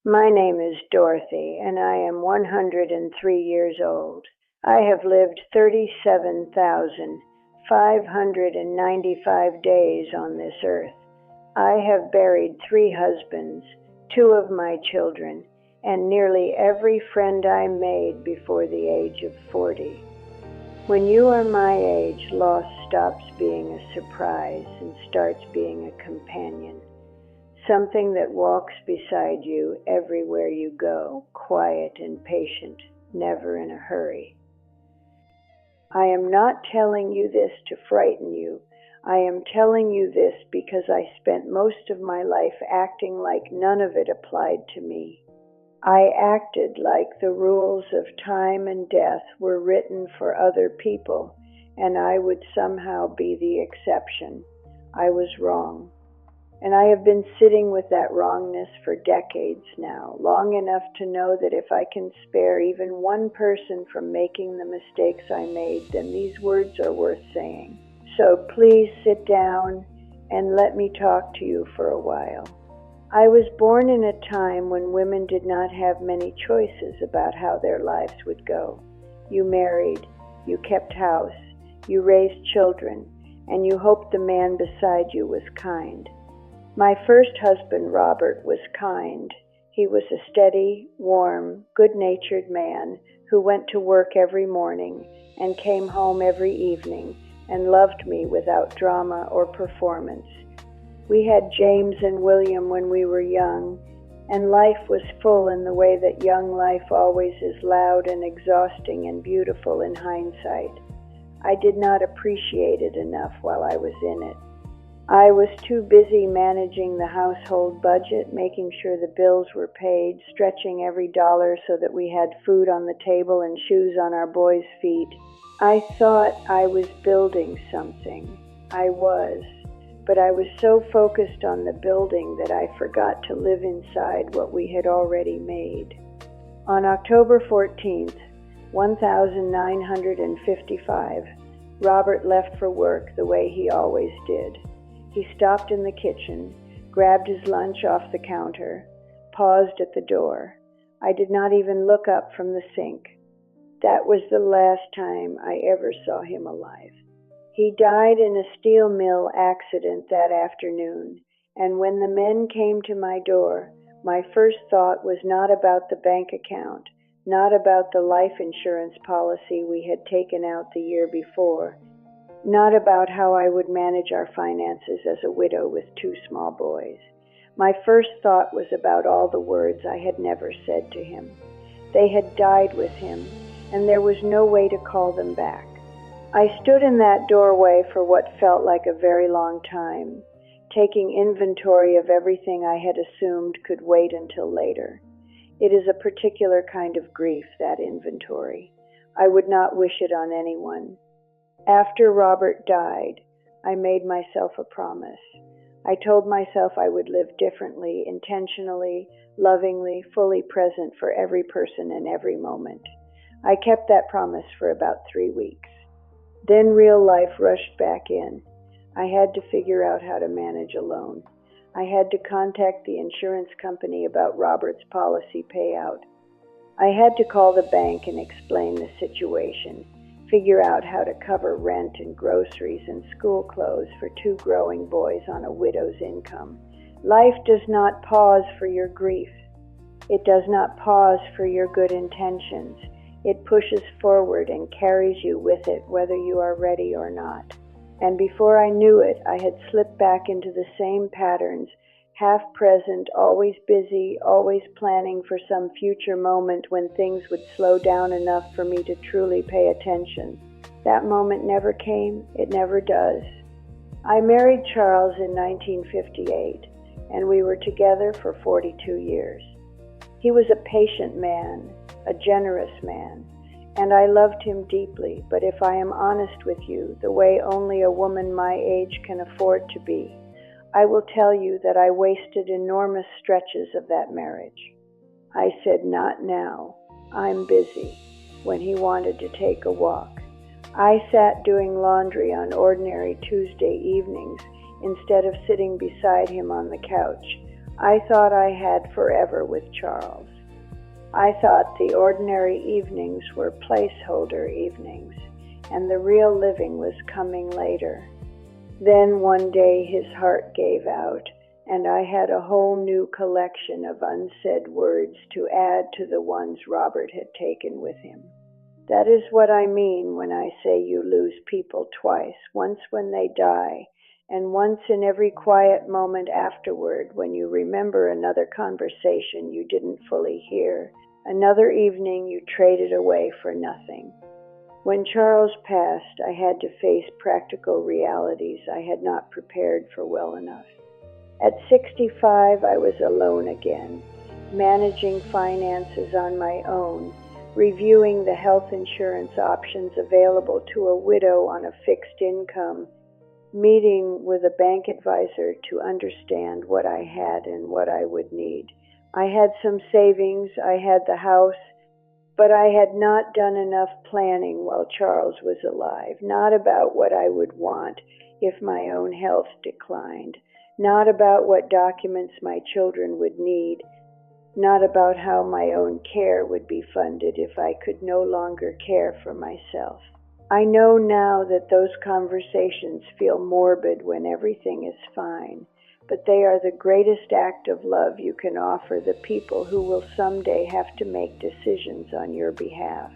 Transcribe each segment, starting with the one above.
My name is Dorothy, and I am 103 years old. I have lived 37,595 days on this earth. I have buried 3 husbands, 2 of my children, and nearly every friend I made before the age of 40. When you are my age, loss stops being a surprise and starts being a companion. Something that walks beside you everywhere you go, quiet and patient, never in a hurry. I am not telling you this to frighten you. I am telling you this because I spent most of my life acting like none of it applied to me. I acted like the rules of time and death were written for other people, and I would somehow be the exception. I was wrong. And I have been sitting with that wrongness for decades now, long enough to know that if I can spare even one person from making the mistakes I made, then these words are worth saying. So please sit down and let me talk to you for a while. I was born in a time when women did not have many choices about how their lives would go. You married, you kept house, you raised children, and you hoped the man beside you was kind. My first husband, Robert, was kind. He was a steady, warm, good-natured man who went to work every morning and came home every evening and loved me without drama or performance. We had James and William when we were young, and life was full in the way that young life always is, loud and exhausting and beautiful in hindsight. I did not appreciate it enough while I was in it. I was too busy managing the household budget, making sure the bills were paid, stretching every dollar so that we had food on the table and shoes on our boys' feet. I thought I was building something. I was, but I was so focused on the building that I forgot to live inside what we had already made. On October 14th, 1955, Robert left for work the way he always did. He stopped in the kitchen, grabbed his lunch off the counter, paused at the door. I did not even look up from the sink. That was the last time I ever saw him alive. He died in a steel mill accident that afternoon, and when the men came to my door, my first thought was not about the bank account, not about the life insurance policy we had taken out the year before, not about how I would manage our finances as a widow with 2 small boys. My first thought was about all the words I had never said to him. They had died with him, and there was no way to call them back. I stood in that doorway for what felt like a very long time, taking inventory of everything I had assumed could wait until later. It is a particular kind of grief, that inventory. I would not wish it on anyone. After Robert died, I made myself a promise. I told myself I would live differently, intentionally, lovingly, fully present for every person and every moment. I kept that promise for about 3 weeks. Then real life rushed back in. I had to figure out how to manage alone. I had to contact the insurance company about Robert's policy payout. I had to call the bank and explain the situation. Figure out how to cover rent and groceries and school clothes for 2 growing boys on a widow's income. Life does not pause for your grief. It does not pause for your good intentions. It pushes forward and carries you with it, whether you are ready or not. And before I knew it, I had slipped back into the same patterns, half present, always busy, always planning for some future moment when things would slow down enough for me to truly pay attention. That moment never came. It never does. I married Charles in 1958, and we were together for 42 years. He was a patient man, a generous man, and I loved him deeply, but if I am honest with you, the way only a woman my age can afford to be, I will tell you that I wasted enormous stretches of that marriage. I said, "Not now. I'm busy," when he wanted to take a walk. I sat doing laundry on ordinary Tuesday evenings instead of sitting beside him on the couch. I thought I had forever with Charles. I thought the ordinary evenings were placeholder evenings, and the real living was coming later. Then one day his heart gave out, and I had a whole new collection of unsaid words to add to the ones Robert had taken with him. That is what I mean when I say you lose people twice, once when they die, and once in every quiet moment afterward when you remember another conversation you didn't fully hear, another evening you traded away for nothing. When Charles passed, I had to face practical realities I had not prepared for well enough. At 65, I was alone again, managing finances on my own, reviewing the health insurance options available to a widow on a fixed income, meeting with a bank advisor to understand what I had and what I would need. I had some savings, I had the house, but I had not done enough planning while Charles was alive, not about what I would want if my own health declined, not about what documents my children would need, not about how my own care would be funded if I could no longer care for myself. I know now that those conversations feel morbid when everything is fine, but they are the greatest act of love you can offer the people who will someday have to make decisions on your behalf.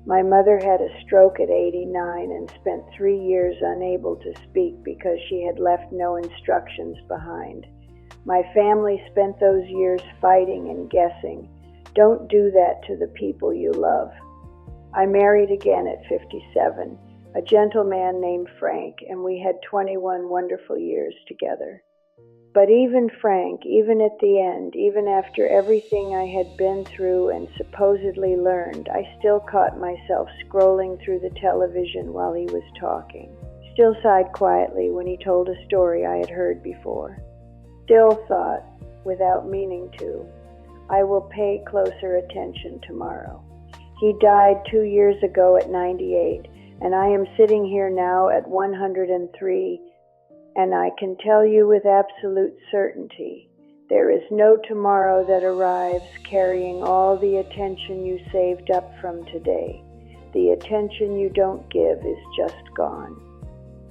My mother had a stroke at 89 and spent 3 years unable to speak because she had left no instructions behind. My family spent those years fighting and guessing. Don't do that to the people you love. I married again at 57, a gentleman named Frank, and we had 21 wonderful years together. But even Frank, even at the end, even after everything I had been through and supposedly learned, I still caught myself scrolling through the television while he was talking. Still sighed quietly when he told a story I had heard before. Still thought, without meaning to, I will pay closer attention tomorrow. He died 2 years ago at 98, and I am sitting here now at 103, and I can tell you with absolute certainty, there is no tomorrow that arrives carrying all the attention you saved up from today. The attention you don't give is just gone.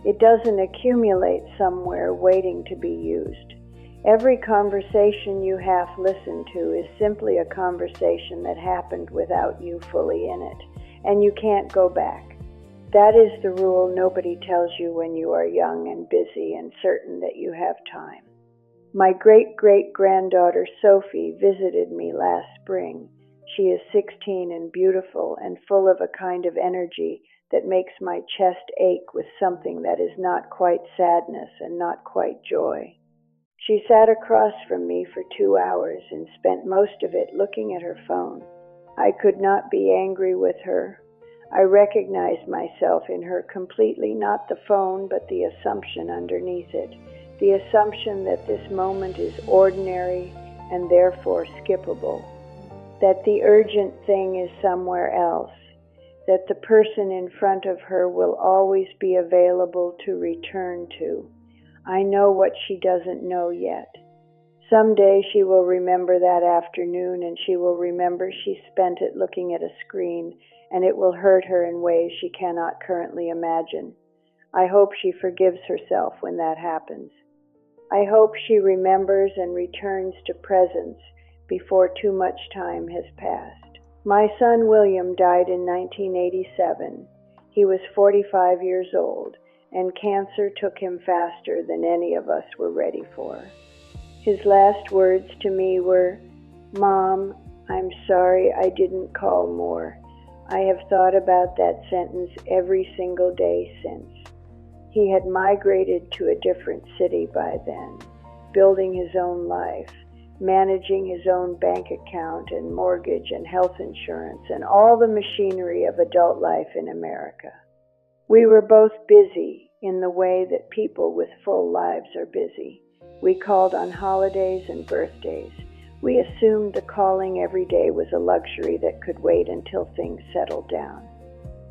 It doesn't accumulate somewhere waiting to be used. Every conversation you half listen to is simply a conversation that happened without you fully in it, and you can't go back. That is the rule nobody tells you when you are young and busy and certain that you have time. My great-great-granddaughter Sophie visited me last spring. She is 16 and beautiful and full of a kind of energy that makes my chest ache with something that is not quite sadness and not quite joy. She sat across from me for 2 hours and spent most of it looking at her phone. I could not be angry with her. I recognized myself in her completely, not the phone, but the assumption underneath it, the assumption that this moment is ordinary and therefore skippable, that the urgent thing is somewhere else, that the person in front of her will always be available to return to. I know what she doesn't know yet. Someday she will remember that afternoon, and she will remember she spent it looking at a screen, and it will hurt her in ways she cannot currently imagine. I hope she forgives herself when that happens. I hope she remembers and returns to presence before too much time has passed. My son William died in 1987. He was 45 years old, and cancer took him faster than any of us were ready for. His last words to me were, "Mom, I'm sorry I didn't call more. I have thought about that sentence every single day since." He had migrated to a different city by then, building his own life, managing his own bank account and mortgage and health insurance and all the machinery of adult life in America. We were both busy in the way that people with full lives are busy. We called on holidays and birthdays. We assumed the calling every day was a luxury that could wait until things settled down.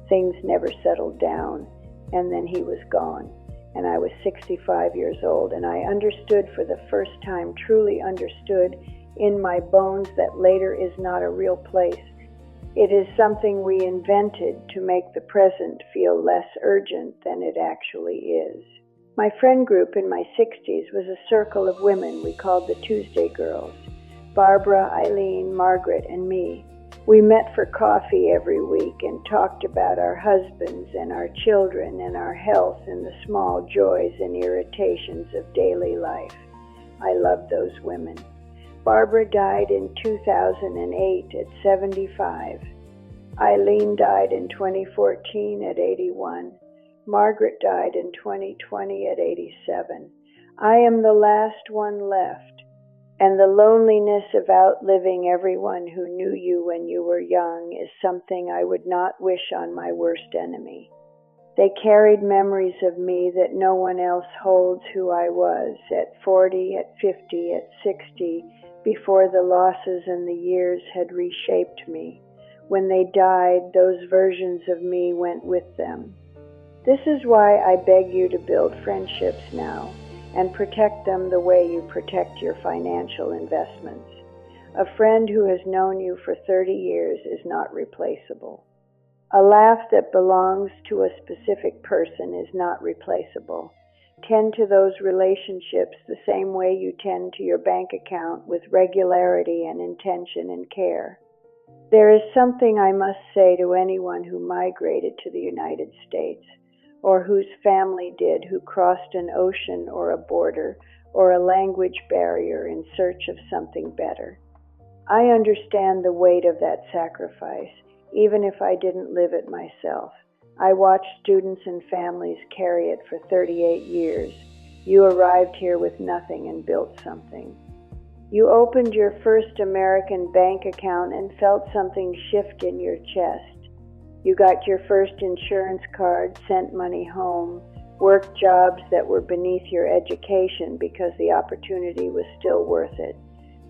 Things never settled down, and then he was gone. and I was 65 years old, and I understood for the first time, truly understood in my bones, that later is not a real place. It is something we invented to make the present feel less urgent than it actually is. My friend group in my 60s was a circle of women we called the Tuesday Girls. Barbara, Eileen, Margaret, and me. We met for coffee every week and talked about our husbands and our children and our health and the small joys and irritations of daily life. I loved those women. Barbara died in 2008 at 75. Eileen died in 2014 at 81. Margaret died in 2020 at 87. I am the last one left, and the loneliness of outliving everyone who knew you when you were young is something I would not wish on my worst enemy. They carried memories of me that no one else holds who I was at 40, at 50, at 60, before the losses and the years had reshaped me. When they died, those versions of me went with them. This is why I beg you to build friendships now and protect them the way you protect your financial investments. A friend who has known you for 30 years is not replaceable. A laugh that belongs to a specific person is not replaceable. Tend to those relationships the same way you tend to your bank account, with regularity and intention and care. There is something I must say to anyone who migrated to the United States, or whose family did, who crossed an ocean or a border or a language barrier in search of something better. I understand the weight of that sacrifice, even if I didn't live it myself. I watched students and families carry it for 38 years. You arrived here with nothing and built something. You opened your first American bank account and felt something shift in your chest. You got your first insurance card, sent money home, worked jobs that were beneath your education because the opportunity was still worth it.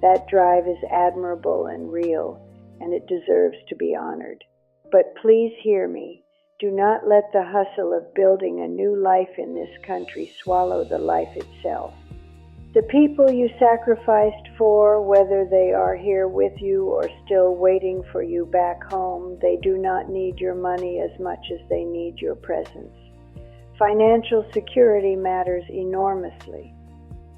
That drive is admirable and real, and it deserves to be honored. But please hear me. Do not let the hustle of building a new life in this country swallow the life itself. The people you sacrificed for, whether they are here with you or still waiting for you back home, they do not need your money as much as they need your presence. Financial security matters enormously,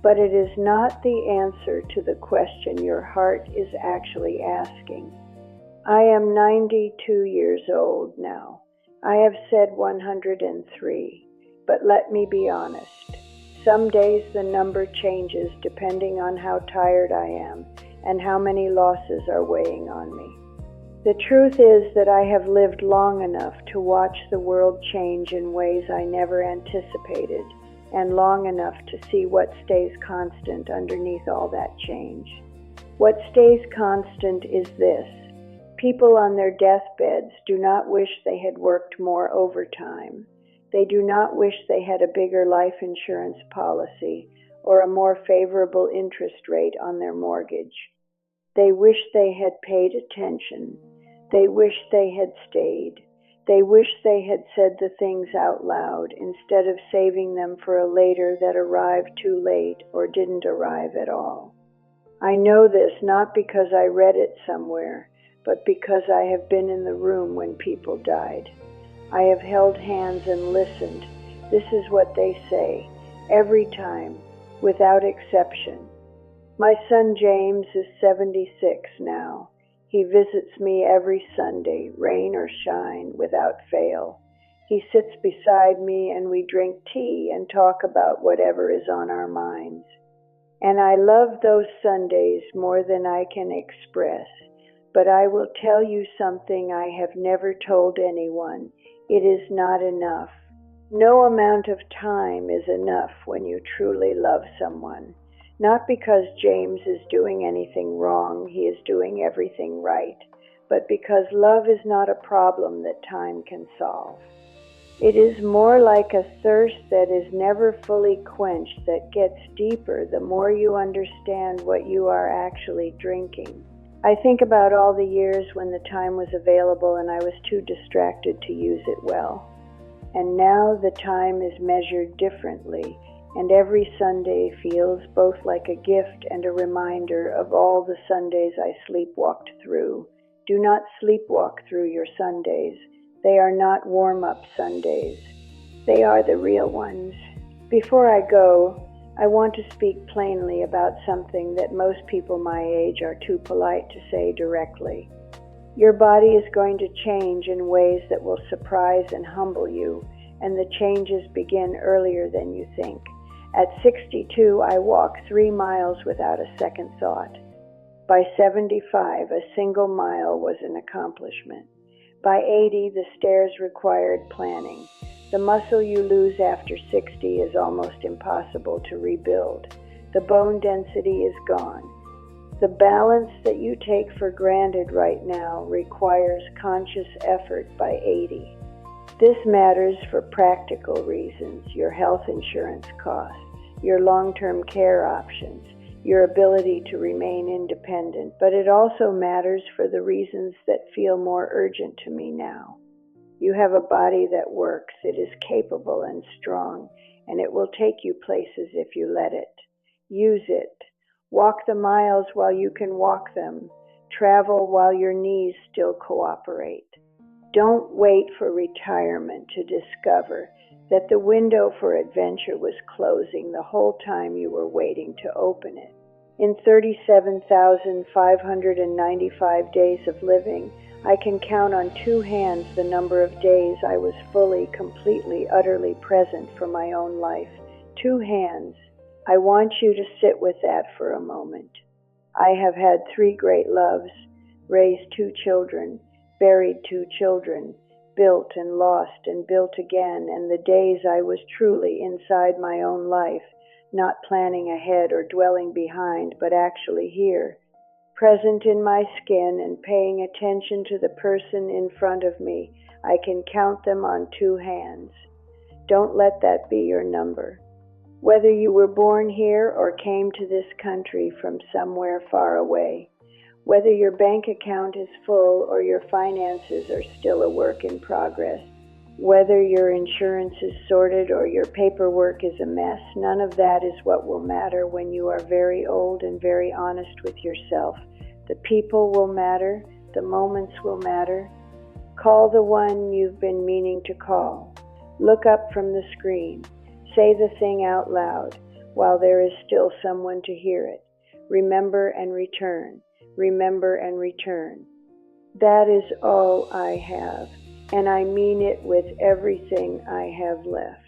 but it is not the answer to the question your heart is actually asking. I am 92 years old now. I have said 103, but let me be honest. Some days the number changes depending on how tired I am and how many losses are weighing on me. The truth is that I have lived long enough to watch the world change in ways I never anticipated, and long enough to see what stays constant underneath all that change. What stays constant is this: people on their deathbeds do not wish they had worked more overtime. They do not wish they had a bigger life insurance policy or a more favorable interest rate on their mortgage. They wish they had paid attention. They wish they had stayed. They wish they had said the things out loud instead of saving them for a later that arrived too late or didn't arrive at all. I know this not because I read it somewhere, but because I have been in the room when people died. I have held hands and listened. This is what they say, every time, without exception. My son James is 76 now. He visits me every Sunday, rain or shine, without fail. He sits beside me and we drink tea and talk about whatever is on our minds. And I love those Sundays more than I can express. But I will tell you something I have never told anyone. It is not enough. No amount of time is enough when you truly love someone. Not because James is doing anything wrong, he is doing everything right, but because love is not a problem that time can solve. It is more like a thirst that is never fully quenched, that gets deeper the more you understand what you are actually drinking. I think about all the years when the time was available and I was too distracted to use it well. And now the time is measured differently, and every Sunday feels both like a gift and a reminder of all the Sundays I sleepwalked through. Do not sleepwalk through your Sundays. They are not warm-up Sundays. They are the real ones. Before I go, I want to speak plainly about something that most people my age are too polite to say directly. Your body is going to change in ways that will surprise and humble you, and the changes begin earlier than you think. At 62, I walked 3 miles without a second thought. By 75, a single mile was an accomplishment. By 80, the stairs required planning. The muscle you lose after 60 is almost impossible to rebuild. The bone density is gone. The balance that you take for granted right now requires conscious effort by 80. This matters for practical reasons: your health insurance costs, your long-term care options, your ability to remain independent, but it also matters for the reasons that feel more urgent to me now. You have a body that works, it is capable and strong, and it will take you places if you let it. Use it. Walk the miles while you can walk them. Travel while your knees still cooperate. Don't wait for retirement to discover that the window for adventure was closing the whole time you were waiting to open it. In 37,595 days of living, I can count on 2 hands the number of days I was fully, completely, utterly present for my own life. 2 hands. I want you to sit with that for a moment. I have had 3 great loves, raised 2 children, buried 2 children, built and lost and built again, and the days I was truly inside my own life, not planning ahead or dwelling behind, but actually here, present in my skin and paying attention to the person in front of me. I can count them on 2 hands. Don't let that be your number. Whether you were born here or came to this country from somewhere far away, whether your bank account is full or your finances are still a work in progress, whether your insurance is sorted or your paperwork is a mess, none of that is what will matter when you are very old and very honest with yourself. The people will matter, the moments will matter. Call the one you've been meaning to call. Look up from the screen. Say the thing out loud while there is still someone to hear it. Remember and return. Remember and return. That is all I have, and I mean it with everything I have left.